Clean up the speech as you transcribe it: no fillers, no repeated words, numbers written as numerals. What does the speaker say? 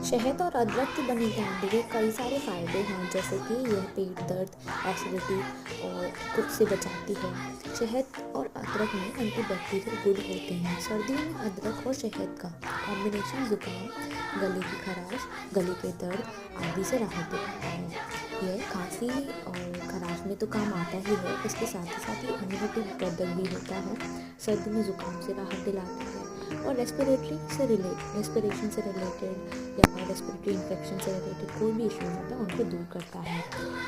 शहद और अदरक की बनी कैंडी के कई सारे फ़ायदे हैं, जैसे कि यह पेट दर्द, एसिडिटी और कुछ से बचाती है। शहद और अदरक में एंटीबैक्टीरियल गुण होते हैं। सर्दियों में अदरक और शहद का कॉम्बिनेशन जुकाम, गले की खराश, गले के दर्द आदि से राहत दिलाता है। यह खांसी और खराश में तो काम आता ही है, इसके साथ ही इम्यूनिटी वर्धक भी होता है। सर्दी में जुकाम से राहत दिलाता है और रेस्पिरेशन से रिलेटेड या रेस्पिरेटरी इन्फेक्शन से रिलेटेड कोई भी इशू होता है उनको दूर करता है।